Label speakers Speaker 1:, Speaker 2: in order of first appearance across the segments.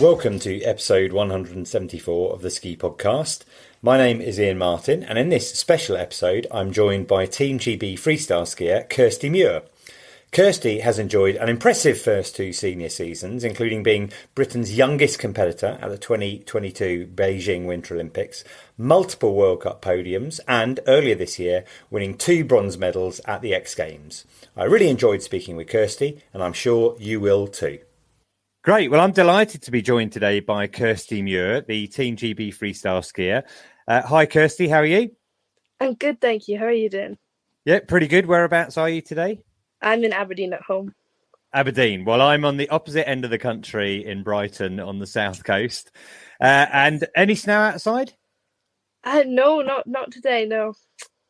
Speaker 1: Welcome to episode 174 of the Ski Podcast. My name is Iain Martin, and in this special episode, I'm joined by Team GB freestyle skier Kirsty Muir. Kirsty has enjoyed an impressive first two senior seasons, including being Britain's youngest competitor at the 2022 Beijing Winter Olympics, multiple World Cup podiums, and earlier this year, winning 2 bronze medals at the X Games. I really enjoyed speaking with Kirsty, and I'm sure you will too. Great. Well, I'm delighted to be joined today by Kirsty Muir, the Team GB freestyle skier. Hi, Kirsty. How are you?
Speaker 2: I'm good, thank you. How are you doing?
Speaker 1: Yeah, pretty good. Whereabouts are you today?
Speaker 2: I'm in Aberdeen at home.
Speaker 1: Aberdeen. Well, I'm on the opposite end of the country in Brighton on the south coast. And any snow outside?
Speaker 2: No, not today, no.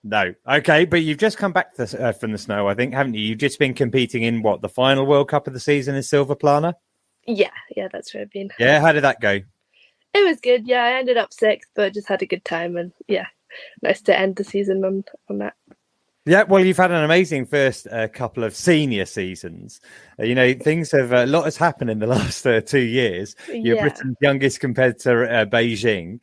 Speaker 1: No. Okay, but you've just come back from the snow, I think, haven't you? You've just been competing in, the final World Cup of the season in Silvaplana?
Speaker 2: Yeah, that's where I've been.
Speaker 1: Yeah, how did that go?
Speaker 2: It was good, yeah. I ended up 6th, but just had a good time, and yeah, nice to end the season on that.
Speaker 1: Yeah, well, you've had an amazing first couple of senior seasons. Things have, a lot has happened in the last 2 years. You're Britain's youngest competitor at Beijing.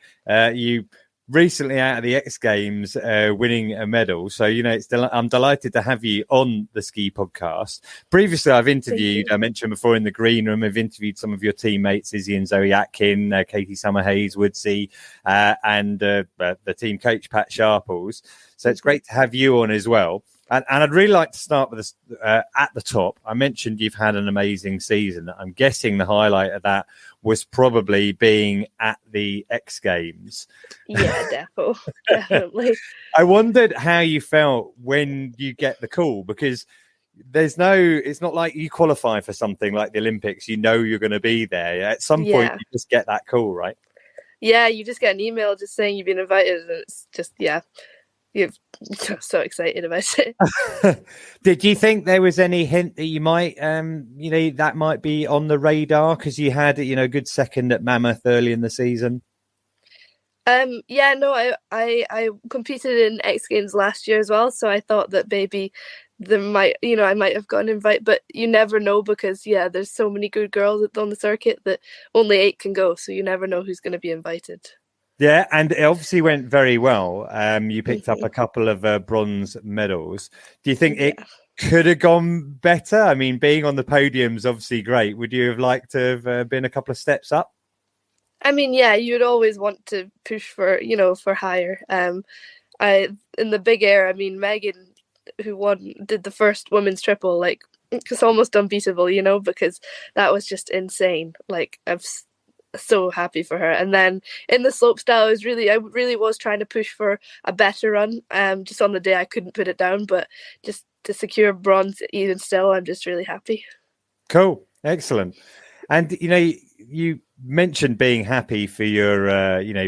Speaker 1: You recently out of the X Games winning a medal. So, I'm delighted to have you on the Ski Podcast. Previously, I've interviewed, I mentioned before in the green room, I've interviewed some of your teammates, Izzy and Zoe Atkin, Katie Summerhayes, Woodsey, and the team coach, Pat Sharples. So it's great to have you on as well. And I'd really like to start with this at the top. I mentioned you've had an amazing season. I'm guessing the highlight of that was probably being at the X Games.
Speaker 2: Yeah, definitely.
Speaker 1: I wondered how you felt when you get the call, because it's not like you qualify for something like the Olympics. You know you're going to be there. At some point, you just get that call, right?
Speaker 2: Yeah, you just get an email just saying you've been invited, and it's just, you're so excited about it.
Speaker 1: Did you think there was any hint that you might, that might be on the radar because you had, a good second at Mammoth early in the season?
Speaker 2: I competed in X Games last year as well, so I thought that maybe I might have got an invite, but you never know because there's so many good girls on the circuit that only 8 can go, so you never know who's going to be invited.
Speaker 1: Yeah, and it obviously went very well. You picked up a couple of bronze medals. Do you think it could have gone better? I mean, being on the podium is obviously great. Would you have liked to have been a couple of steps up?
Speaker 2: I mean, you'd always want to push for higher. In the big air, I mean, Megan, who did the first women's triple, it's almost unbeatable, because that was just insane. I've so happy for her. And then in the slopestyle, I really was trying to push for a better run. Just on the day I couldn't put it down, but just to secure bronze even still, I'm just really happy.
Speaker 1: Cool, excellent. And you mentioned being happy for your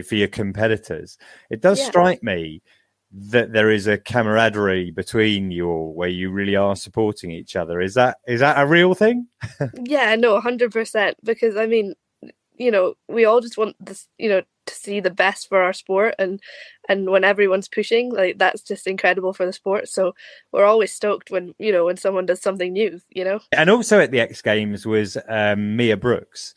Speaker 1: for your competitors. It does strike me that there is a camaraderie between you all where you really are supporting each other. Is that a real thing?
Speaker 2: Yeah, no, 100%, because I mean, we all just want this, to see the best for our sport, and when everyone's pushing, that's just incredible for the sport. So we're always stoked when someone does something new, And
Speaker 1: also at the X Games was Mia Brookes.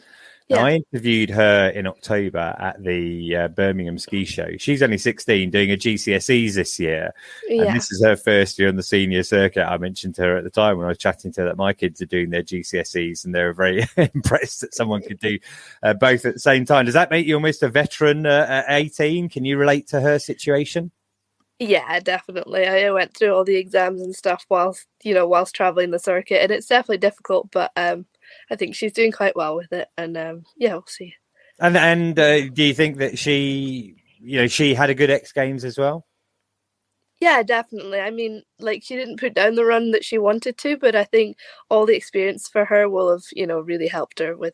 Speaker 1: Now, I interviewed her in October at the Birmingham ski show. She's only 16, doing her GCSEs this year. And this is her first year on the senior circuit. I mentioned to her at the time when I was chatting to her that my kids are doing their GCSEs, and they were very impressed that someone could do both at the same time. Does that make you almost a veteran at 18? Can you relate to her situation?
Speaker 2: Yeah, definitely. I went through all the exams and stuff whilst traveling the circuit, and it's definitely difficult, but I think she's doing quite well with it, and we'll see.
Speaker 1: And do you think that she had a good X Games as well?
Speaker 2: Yeah, definitely. I mean, she didn't put down the run that she wanted to, but I think all the experience for her will have, really helped her with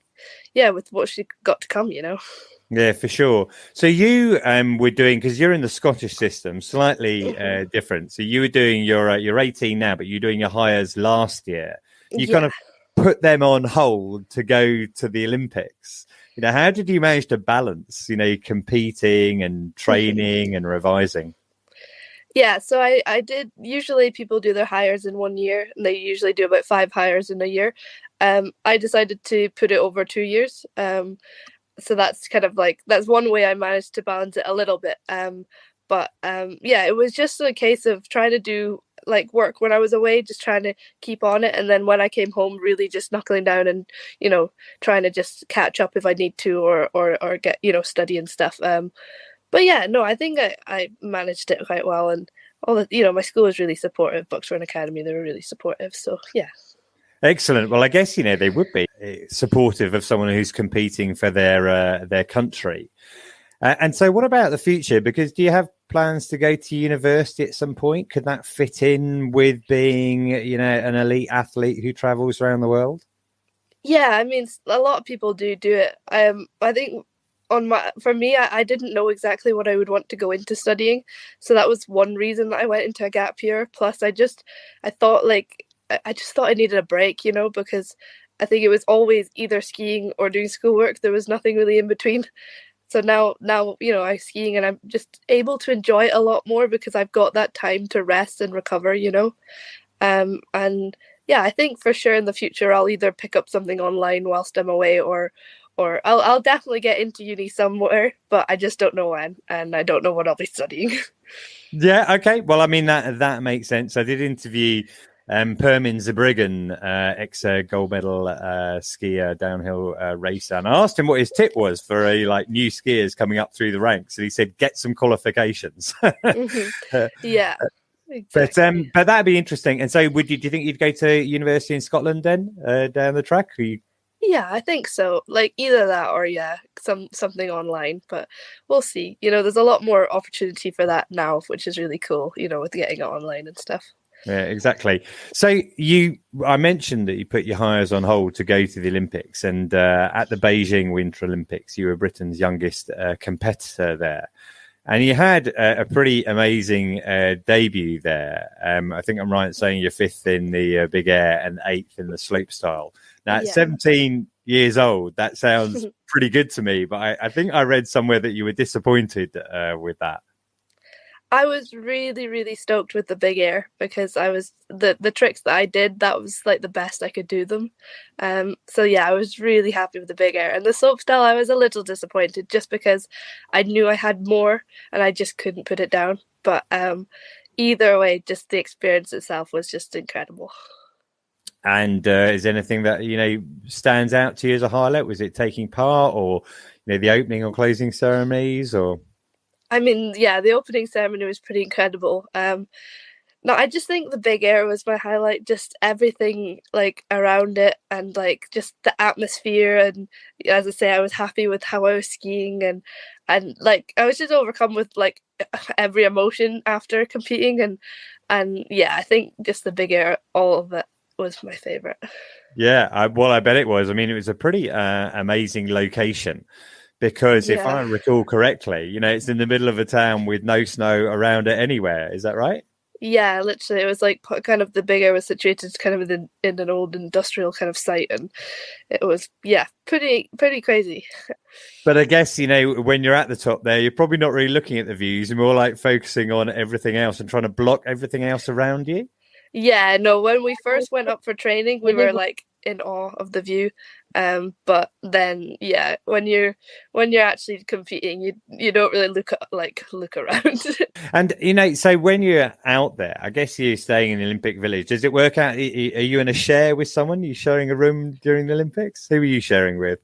Speaker 2: what she got to come,
Speaker 1: Yeah, for sure. So you were doing, because you're in the Scottish system, slightly different. So you were doing you're 18 now, but you're doing your hires last year. You kind of put them on hold to go to the Olympics. How did you manage to balance, competing and training and revising?
Speaker 2: Yeah, so I did. Usually people do their hires in 1 year, and they usually do about 5 hires in a year. I decided to put it over 2 years. So that's kind of like, that's one way I managed to balance it a little bit. But yeah, it was just a case of trying to do like work when I was away, just trying to keep on it, and then when I came home, really just knuckling down and trying to just catch up if I need to, or get study and stuff. But yeah, no, I think I managed it quite well, and all the my school was really supportive. Bucks Run Academy, they were really supportive. So yeah.
Speaker 1: Excellent. Well, I guess they would be supportive of someone who's competing for their country. And so, what about the future? Because do you have plans to go to university at some point? Could that fit in with being, an elite athlete who travels around the world?
Speaker 2: Yeah, I mean, a lot of people do it. I think for me, I didn't know exactly what I would want to go into studying, so that was one reason that I went into a gap year. Plus, I thought I just thought I needed a break, because I think it was always either skiing or doing schoolwork. There was nothing really in between. So now I'm skiing, and I'm just able to enjoy it a lot more because I've got that time to rest and recover, and yeah, I think for sure in the future I'll either pick up something online whilst I'm away, or I'll definitely get into uni somewhere, but I just don't know when, and I don't know what I'll be studying.
Speaker 1: Yeah, okay. Well, I mean, that makes sense. I did interview Permin Zabriggan, ex gold medal skier, downhill racer, and I asked him what his tip was for new skiers coming up through the ranks, and he said get some qualifications.
Speaker 2: Mm-hmm. Yeah, exactly.
Speaker 1: But that'd be interesting. And so, do you think you'd go to university in Scotland then, down the track?
Speaker 2: Yeah, I think so. Like either that or something online, but we'll see. There's a lot more opportunity for that now, which is really cool, with getting it online and stuff.
Speaker 1: Yeah, exactly. So I mentioned that you put your hires on hold to go to the Olympics, and at the Beijing Winter Olympics, you were Britain's youngest competitor there. And you had a pretty amazing debut there. I think I'm right in saying you're fifth in the big air and eighth in the slopestyle. Now, at 17 years old, that sounds pretty good to me. But I think I read somewhere that you were disappointed with that.
Speaker 2: I was really, really stoked with the big air because I was the tricks that I did, that was like the best I could do them. So yeah, I was really happy with the big air. And the slopestyle, I was a little disappointed just because I knew I had more and I just couldn't put it down. But either way, just the experience itself was just incredible.
Speaker 1: And is anything that stands out to you as a highlight? Was it taking part, or the opening or closing ceremonies, or?
Speaker 2: I mean, yeah, the opening ceremony was pretty incredible. No, I just think the big air was my highlight. Just everything like around it, and like just the atmosphere. And as I say, I was happy with how I was skiing, and like I was just overcome with like every emotion after competing. And yeah, I think just the big air, all of it was my favorite.
Speaker 1: Yeah, I bet it was. I mean, it was a pretty amazing location. Because if I recall correctly, it's in the middle of a town with no snow around it anywhere. Is that right?
Speaker 2: Yeah, literally. It was like kind of the big air was situated kind of in an old industrial kind of site. And it was, pretty crazy.
Speaker 1: But I guess, when you're at the top there, you're probably not really looking at the views. You're more like focusing on everything else and trying to block everything else around you.
Speaker 2: Yeah, no, when we first went up for training, we were like in awe of the view. But then when you're actually competing, you don't really look around.
Speaker 1: And so when you're out there, I guess you're staying in the Olympic Village. Does it work out? Are you in a share with someone? Are you sharing a room during the Olympics? Who are you sharing with?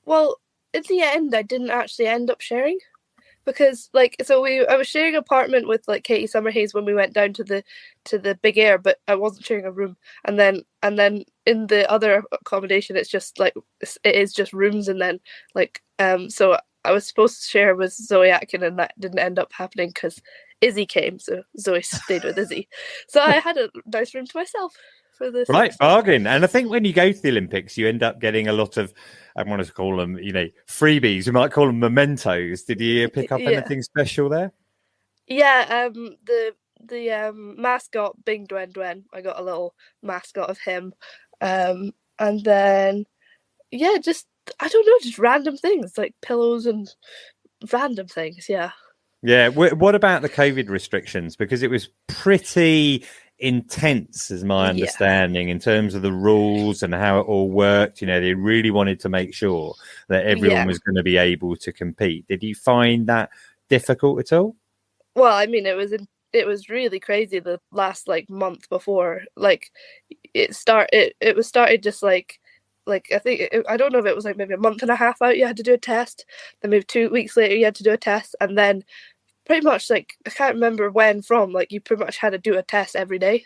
Speaker 2: Well, in the end, I didn't actually end up sharing. Because I was sharing an apartment with like Katie Summerhays when we went down to the big air, but I wasn't sharing a room. And then in the other accommodation, it's just like it is just rooms. And then so I was supposed to share with Zoe Atkin, and that didn't end up happening because Izzy came, so Zoe stayed with Izzy. So I had a nice room to myself.
Speaker 1: Right, bargain. And I think when you go to the Olympics, you end up getting a lot of, I want to call them, freebies. You might call them mementos. Did you pick up anything special there?
Speaker 2: Yeah, the mascot Bing Dwen Dwen. I got a little mascot of him, and then just I don't know, just random things like pillows and random things. Yeah.
Speaker 1: Yeah. What about the COVID restrictions? Because it was pretty intense, is my understanding, in terms of the rules and how it all worked. You know, they really wanted to make sure that everyone was going to be able to compete. Did you find that difficult at all?
Speaker 2: Well, I mean, it was really crazy the last like month before. Like it was started just like I think I don't know if it was like maybe a month and a half out you had to do a test, then maybe 2 weeks later you had to do a test, and then pretty much like I can't remember when from, like you pretty much had to do a test every day,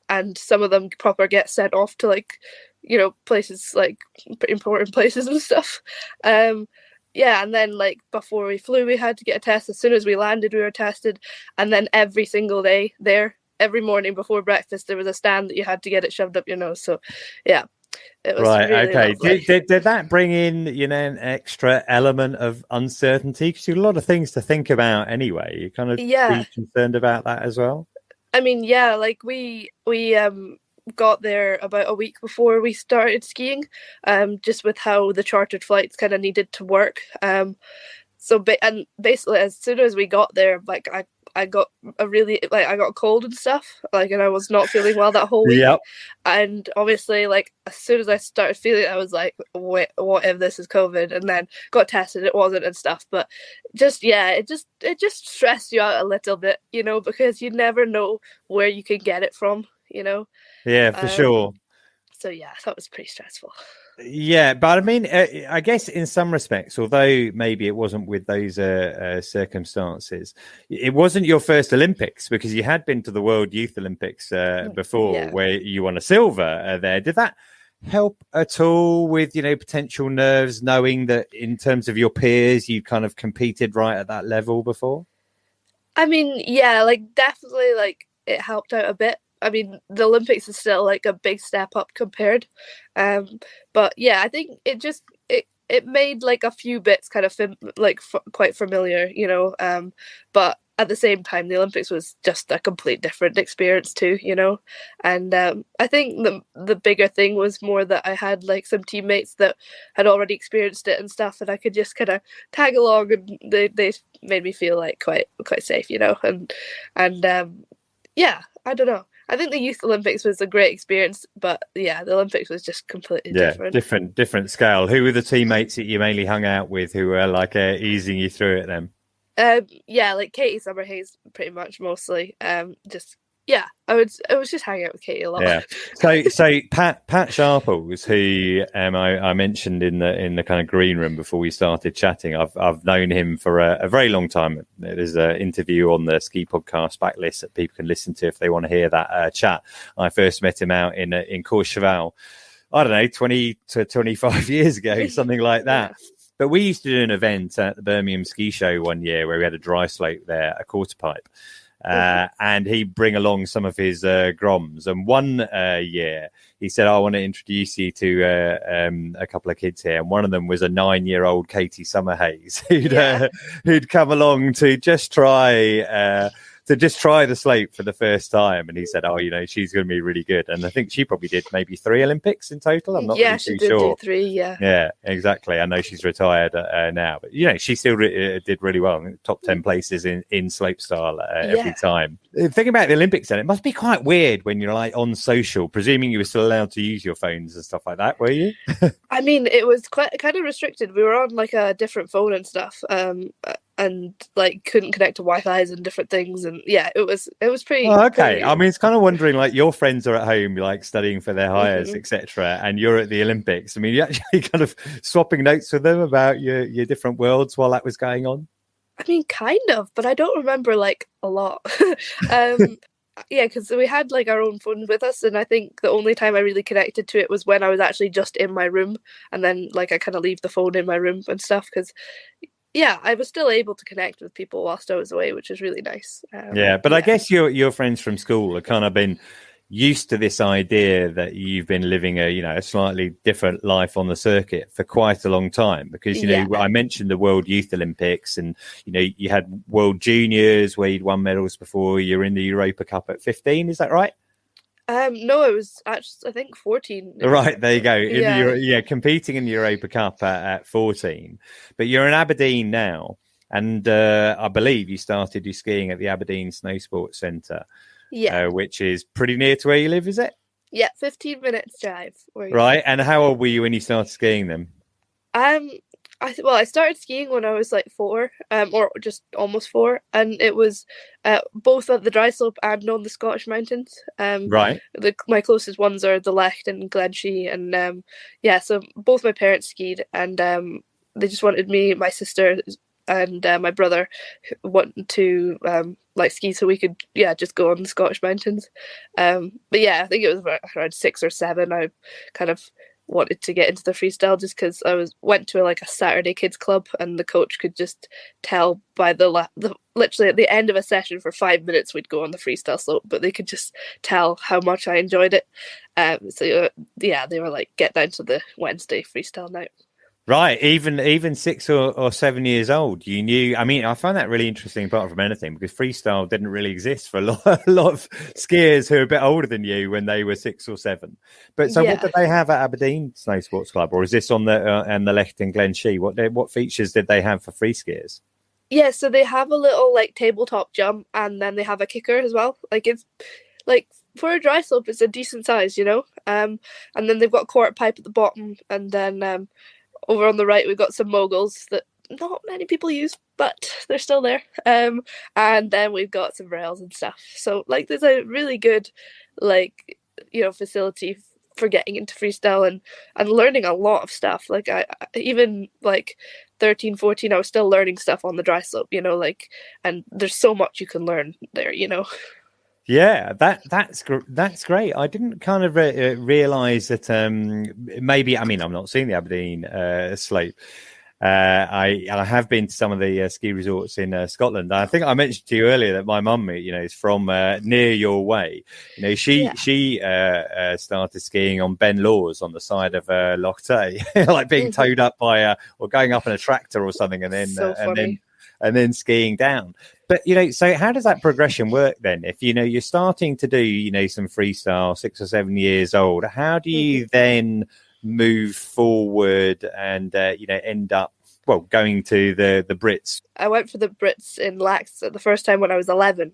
Speaker 2: and some of them proper get sent off to like, you know, places like pretty important places and stuff. Yeah, and then like before we flew we had to get a test. As soon as we landed we were tested, and then every single day there, every morning before breakfast there was a stand that you had to get it shoved up your nose. So yeah, it was
Speaker 1: right.
Speaker 2: really
Speaker 1: Okay.
Speaker 2: lovely.
Speaker 1: Did that bring in, you know, an extra element of uncertainty? Because you had a lot of things to think about anyway. You kind of be concerned about that as well.
Speaker 2: I mean, yeah, like we got there about a week before we started skiing, just with how the chartered flights kind of needed to work. So basically, as soon as we got there, like I got I got cold and stuff, like, and I was not feeling well that whole week.
Speaker 1: Yep.
Speaker 2: And obviously, like as soon as I started feeling it, I was like, wait, what if this is COVID? And then got tested, it wasn't and stuff. But it just stressed you out a little bit, you know, because you never know where you can get it from, you know.
Speaker 1: Yeah, for sure.
Speaker 2: So yeah, that was pretty stressful.
Speaker 1: Yeah, but I mean, I guess in some respects, although maybe it wasn't with those circumstances, it wasn't your first Olympics, because you had been to the World Youth Olympics before, where you won a silver there. Did that help at all with, you know, potential nerves, knowing that in terms of your peers, you kind of competed right at that level before?
Speaker 2: I mean, yeah, like definitely, like it helped out a bit. I mean, the Olympics is still like a big step up compared, but yeah, I think it made like a few bits kind of quite familiar, you know. But at the same time, the Olympics was just a complete different experience too, you know. And I think the bigger thing was more that I had like some teammates that had already experienced it and stuff, and I could just kind of tag along, and they made me feel like quite safe, you know. And yeah, I don't know. I think the Youth Olympics was a great experience, but yeah, the Olympics was just completely different.
Speaker 1: Different scale. Who were the teammates that you mainly hung out with who were like easing you through it then?
Speaker 2: Yeah, like Katie Summerhays, pretty much mostly. I was just hanging out with Katie a lot.
Speaker 1: Yeah. So Pat Sharples, who I mentioned in the kind of green room before we started chatting, I've known him for a very long time. There's an interview on the Ski Podcast backlist that people can listen to if they want to hear that chat. I first met him out in Courchevel, I don't know, 20 to 25 years ago, something like that. Yeah. But we used to do an event at the Birmingham Ski Show one year where we had a dry slope there, a quarter pipe. And he'd bring along some of his groms. And one year he said, I want to introduce you to a couple of kids here. And one of them was a 9-year-old Katie Summerhays who'd come along to just try the slope for the first time. And he said, oh, you know, she's going to be really good. And I think she probably did maybe 3 Olympics in total. I'm not really too sure.
Speaker 2: Do 3, yeah.
Speaker 1: Yeah, exactly. I know she's retired now, but, you know, she still did really well. Top 10 places in slopestyle every time. Thinking about the Olympics then, it must be quite weird when you're like on social, presuming you were still allowed to use your phones and stuff like that, were you?
Speaker 2: I mean, it was quite kind of restricted. We were on like a different phone and stuff. And like couldn't connect to Wi-Fi's and different things, and yeah, it was pretty.
Speaker 1: Oh, okay,
Speaker 2: pretty...
Speaker 1: I mean, it's kind of wondering, like your friends are at home, like studying for their hires, etc., and you're at the Olympics. I mean, you actually kind of swapping notes with them about your different worlds while that was going on.
Speaker 2: I mean, kind of, but I don't remember like a lot. Yeah, because we had like our own phone with us, and I think the only time I really connected to it was when I was actually just in my room, and then like I kind of leave the phone in my room and stuff because. Yeah, I was still able to connect with people whilst I was away, which was really nice.
Speaker 1: But I guess your friends from school have kind of been used to this idea that you've been living a slightly different life on the circuit for quite a long time, because I mentioned the World Youth Olympics, and you had World Juniors where you'd won medals before. You're in the Europa Cup at 15, is that right?
Speaker 2: No, it was actually, I think 14.
Speaker 1: Right, there you go. Competing in the Europa Cup at 14. But you're in Aberdeen now, and I believe you started your skiing at the Aberdeen Snowsports Centre, which is pretty near to where you live, is it?
Speaker 2: Yeah, 15 minutes drive.
Speaker 1: Right, and how old were you when you started skiing them?
Speaker 2: I started skiing when I was like 4, or just almost 4, and it was both at the dry slope and on the Scottish mountains.
Speaker 1: Right.
Speaker 2: My closest ones are the Lecht and Glenshee, and so both my parents skied, and they just wanted me, my sister, and my brother wanted to ski so we could just go on the Scottish mountains. But yeah, I think it was around 6 or 7. I kind of wanted to get into the freestyle just because I went to a Saturday kids club, and the coach could just tell by the literally at the end of a session for 5 minutes we'd go on the freestyle slope, but they could just tell how much I enjoyed it. They were like, get down to the Wednesday freestyle night.
Speaker 1: Right, even 6 or 7 years old, you knew. I mean, I find that really interesting apart from anything, because freestyle didn't really exist for a lot of skiers who are a bit older than you when they were 6 or 7. But so, what did they have at Aberdeen Snowsports Club, or is this on the Lecht and Glenshee? What features did they have for free skiers?
Speaker 2: Yeah, so they have a little tabletop jump, and then they have a kicker as well. It's for a dry slope, it's a decent size, and then they've got a quarter pipe at the bottom, and then over on the right, we've got some moguls that not many people use, but they're still there. And then we've got some rails and stuff. So there's a really good facility for getting into freestyle and learning a lot of stuff. I even 13, 14, I was still learning stuff on the dry slope, and there's so much you can learn there,
Speaker 1: Yeah, that's great. I didn't kind of realize that maybe. I mean, I'm not seeing the Aberdeen slope. I have been to some of the ski resorts in Scotland. I think I mentioned to you earlier that my mum, is from near your way. She started skiing on Ben Lawes on the side of Loch Tay, being towed up by or going up in a tractor or something, and then skiing down. But so how does that progression work then? If you're starting to do some freestyle 6 or 7 years old, how do you then move forward and end up going to the Brits?
Speaker 2: I went for the Brits in Lax the first time when I was 11.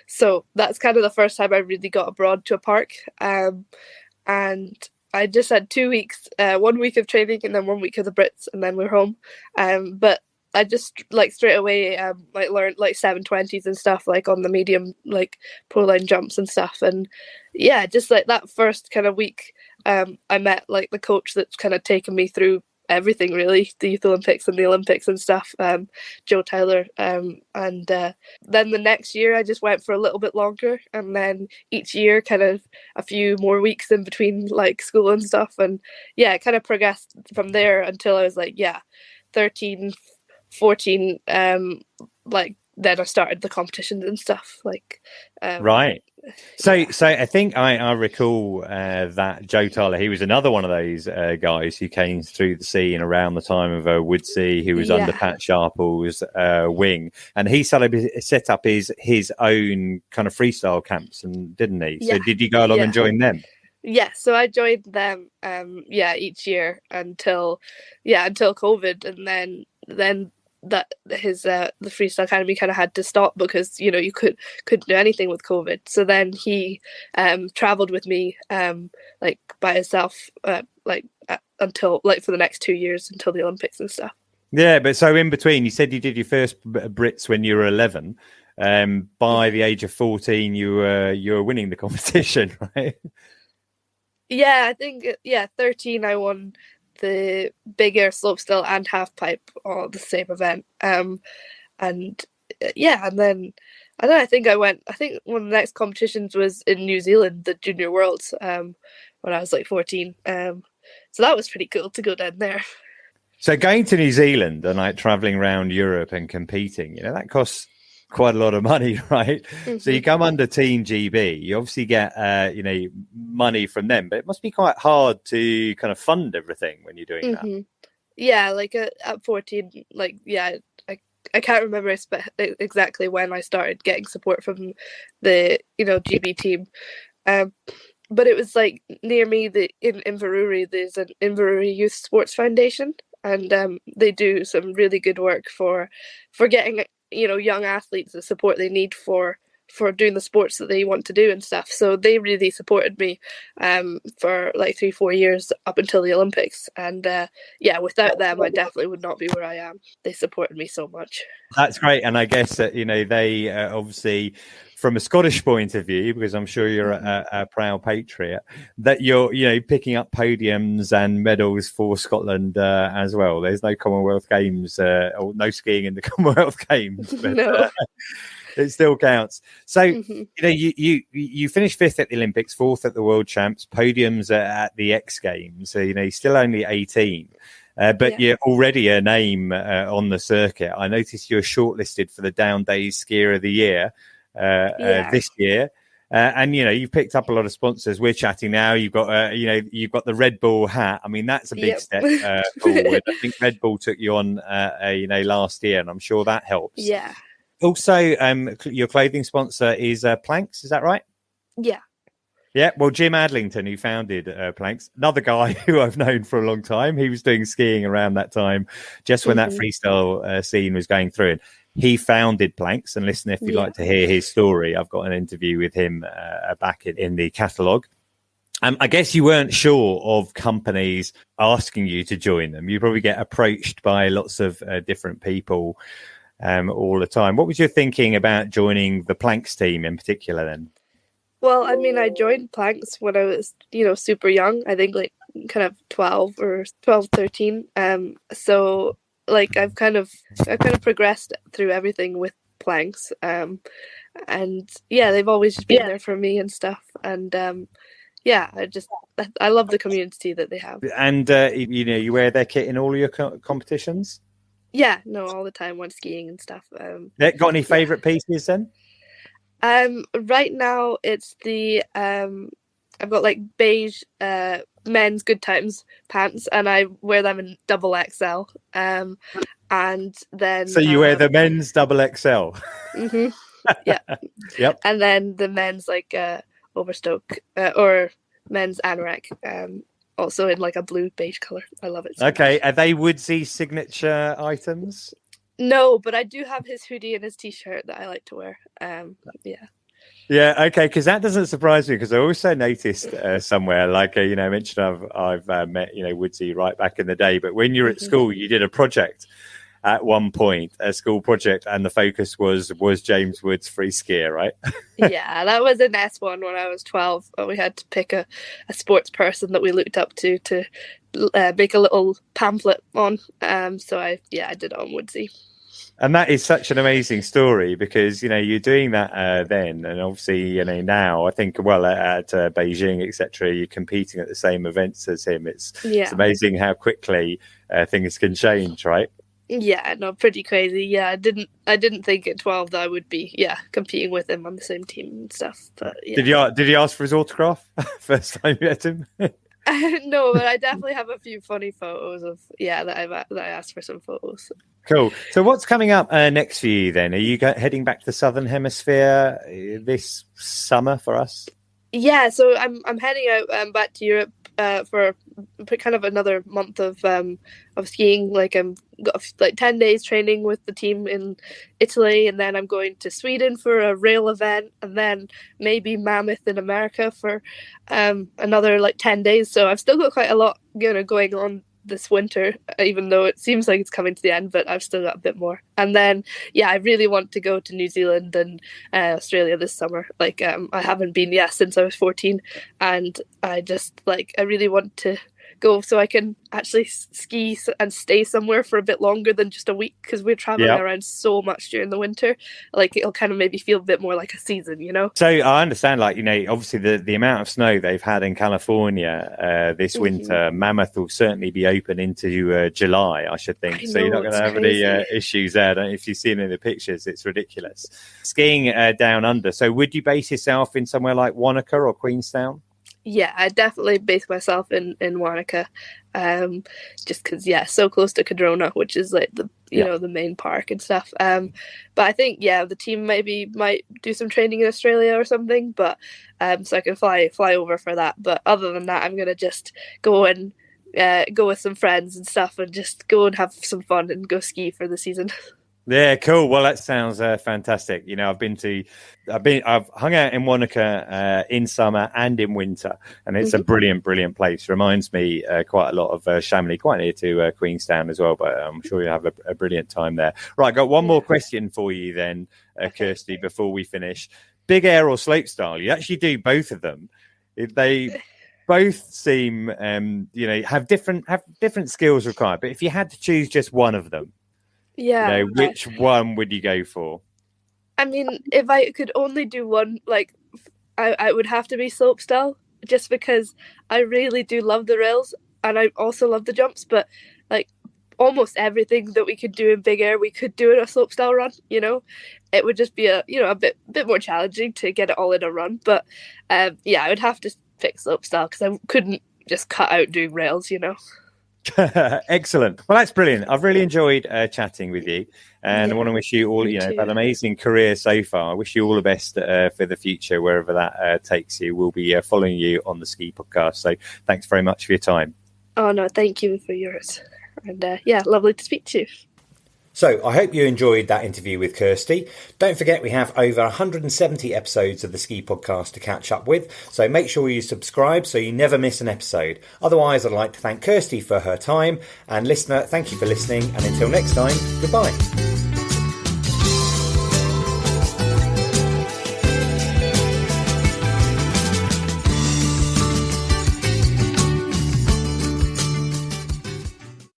Speaker 2: So that's kind of the first time I really got abroad to a park. And I just had 2 weeks, 1 week of training and then 1 week of the Brits, and then we're home. But I just straight away learned 720s and stuff on the medium pro line jumps and stuff, and just that first kind of week I met the coach that's kind of taken me through everything, really, the Youth Olympics and the Olympics and stuff, Joe Tyler, and then the next year I just went for a little bit longer, and then each year kind of a few more weeks in between school and stuff, and it kind of progressed from there until I was 13, 14, then I started the competitions and stuff.
Speaker 1: Right. So I think I recall that Joe Tyler, he was another one of those guys who came through the scene around the time of Woodsey, who was under Pat Sharples' wing, and he set up his own kind of freestyle camps, and didn't he? So did you go along and join them?
Speaker 2: Yeah, so I joined them each year until COVID, and then that his the Freestyle Academy kind of had to stop because you couldn't do anything with COVID. So then he traveled with me by himself until for the next 2 years until the Olympics and stuff.
Speaker 1: Yeah, but so in between, you said you did your first Brits when you were 11. By the age of 14, you were winning the competition, right?
Speaker 2: Yeah, I think 13 I won the big air slopestyle and half pipe all the same event. And then I think one of the next competitions was in New Zealand, the Junior Worlds, when I was 14. So that was pretty cool to go down there.
Speaker 1: So going to New Zealand and traveling around Europe and competing, that costs quite a lot of money, right? Mm-hmm. So you come under Team GB, you obviously get money from them, but it must be quite hard to kind of fund everything when you're doing that.
Speaker 2: Yeah, at 14, I can't remember exactly when I started getting support from the GB team, but it was near me in Inverurie. There's an Inverurie Youth Sports Foundation, and they do some really good work for getting young athletes the support they need for doing the sports that they want to do and stuff. So they really supported me for like 3-4 years up until the Olympics. And without them, I definitely would not be where I am. They supported me so much.
Speaker 1: That's great. And I guess that, they obviously, from a Scottish point of view, because I'm sure you're a proud patriot, that you're, picking up podiums and medals for Scotland as well. There's no Commonwealth Games or no skiing in the Commonwealth Games. But,
Speaker 2: no.
Speaker 1: It still counts. So, you finished 5th at the Olympics, 4th at the World Champs, podiums at the X Games. So, you're still only 18, but you're already a name on the circuit. I noticed you're shortlisted for the Down Days Skier of the Year this year. And you've picked up a lot of sponsors. We're chatting now. You've got you've got the Red Bull hat. I mean, that's a big step forward. I think Red Bull took you on last year, and I'm sure that helps.
Speaker 2: Yeah.
Speaker 1: Also, your clothing sponsor is Planks, is that right?
Speaker 2: Yeah.
Speaker 1: Yeah, well, Jim Adlington, who founded Planks, another guy who I've known for a long time. He was doing skiing around that time, just when that freestyle scene was going through. And he founded Planks. And listen, if you'd like to hear his story, I've got an interview with him back in the catalogue. I guess you weren't sure of companies asking you to join them. You probably get approached by lots of different people all the time. What was your thinking about joining the Planks team in particular then?
Speaker 2: Well, I mean, I joined Planks when I was, super young. I think like kind of 12, 13. So like I've kind of progressed through everything with Planks. And they've always just been there for me and stuff. And I love the community that they have.
Speaker 1: And you wear their kit in all of your competitions?
Speaker 2: Yeah, no, all the time when skiing and stuff.
Speaker 1: Got any favourite pieces then?
Speaker 2: Right now it's the I've got like beige men's Good Times pants, and I wear them in double XL. And then
Speaker 1: so you wear the men's double XL.
Speaker 2: Mm-hmm. Yeah.
Speaker 1: Yep.
Speaker 2: And then the men's like Overstoke or men's anorak. Also in like a blue beige color. I love it. So much.
Speaker 1: Are they Woodsy signature items?
Speaker 2: No, but I do have his hoodie and his t-shirt that I like to wear.
Speaker 1: Yeah, okay, because that doesn't surprise me, because I also noticed somewhere, like, I mentioned I've met, Woodsy right back in the day, but when you're at school, you did a project at one point, a school project, and the focus was James Wood's free skier, right?
Speaker 2: Yeah, that was an S1 when I was 12. We had to pick a sports person that we looked up to make a little pamphlet on. So I did it on Woodsy.
Speaker 1: And that is such an amazing story, because, you're doing that then. And obviously, now I think, well, at Beijing, etc., you're competing at the same events as him. It's amazing how quickly things can change, right?
Speaker 2: Yeah, no, pretty crazy. Yeah, I didn't think at 12 that I would be competing with him on the same team and stuff. But yeah.
Speaker 1: Did you ask for his autograph first time you met him?
Speaker 2: No, but I definitely have a few funny photos of that I asked for some photos.
Speaker 1: Cool. So what's coming up next for you then? Are you heading back to the Southern Hemisphere this summer for us?
Speaker 2: Yeah, so I'm heading out back to Europe for kind of another month of skiing. Like I'm got like 10 days training with the team in Italy, and then I'm going to Sweden for a rail event, and then maybe Mammoth in America for another like 10 days. So I've still got quite a lot going on this winter, even though it seems like it's coming to the end, but I've still got a bit more. And then I really want to go to New Zealand and Australia this summer. Like I haven't been since I was 14, and I really want to go so I can actually ski and stay somewhere for a bit longer than just a week, because we're traveling around so much during the winter. Like it'll kind of maybe feel a bit more like a season, So I
Speaker 1: understand, like, obviously the amount of snow they've had in California this winter, Mammoth will certainly be open into July, I should think. So you're not going to have any issues there. If you've seen in the pictures, it's ridiculous. Skiing down under. So would you base yourself in somewhere like Wanaka or Queenstown?
Speaker 2: Yeah, I definitely base myself in Wanaka, just because so close to Cadrona, which is like the the main park and stuff. But I think the team might do some training in Australia or something, but so I can fly over for that. But other than that, I'm gonna just go and go with some friends and stuff, and just go and have some fun and go ski for the season.
Speaker 1: Yeah, cool. Well, that sounds fantastic. You know, I've hung out in Wanaka in summer and in winter, and it's a brilliant place. Reminds me quite a lot of Chamonix, quite near to Queenstown as well. But I'm sure you'll have a brilliant time there. Right, got one more question for you then, Kirsty, before we finish. Big air or slopestyle? You actually do both of them. They both seem, have different skills required. But if you had to choose just one of them.
Speaker 2: Yeah.
Speaker 1: Which one would you go for?
Speaker 2: I mean, if I could only do one, like, I would have to be slopestyle, just because I really do love the rails and I also love the jumps. But like almost everything that we could do in big air, we could do in a slopestyle run. You know, it would just be a bit more challenging to get it all in a run. But I would have to pick slopestyle because I couldn't just cut out doing rails. You know.
Speaker 1: Excellent. Well, that's brilliant. I've really enjoyed chatting with you, and I want to wish you all, an amazing career so far. I wish you all the best for the future, wherever that takes you. We'll be following you on the Ski Podcast. So thanks very much for your time.
Speaker 2: Oh, no, thank you for yours. And lovely to speak to you.
Speaker 1: So I hope you enjoyed that interview with Kirsty. Don't forget we have over 170 episodes of the Ski Podcast to catch up with, so make sure you subscribe so you never miss an episode. Otherwise, I'd like to thank Kirsty for her time, and listener, thank you for listening, and until next time, goodbye.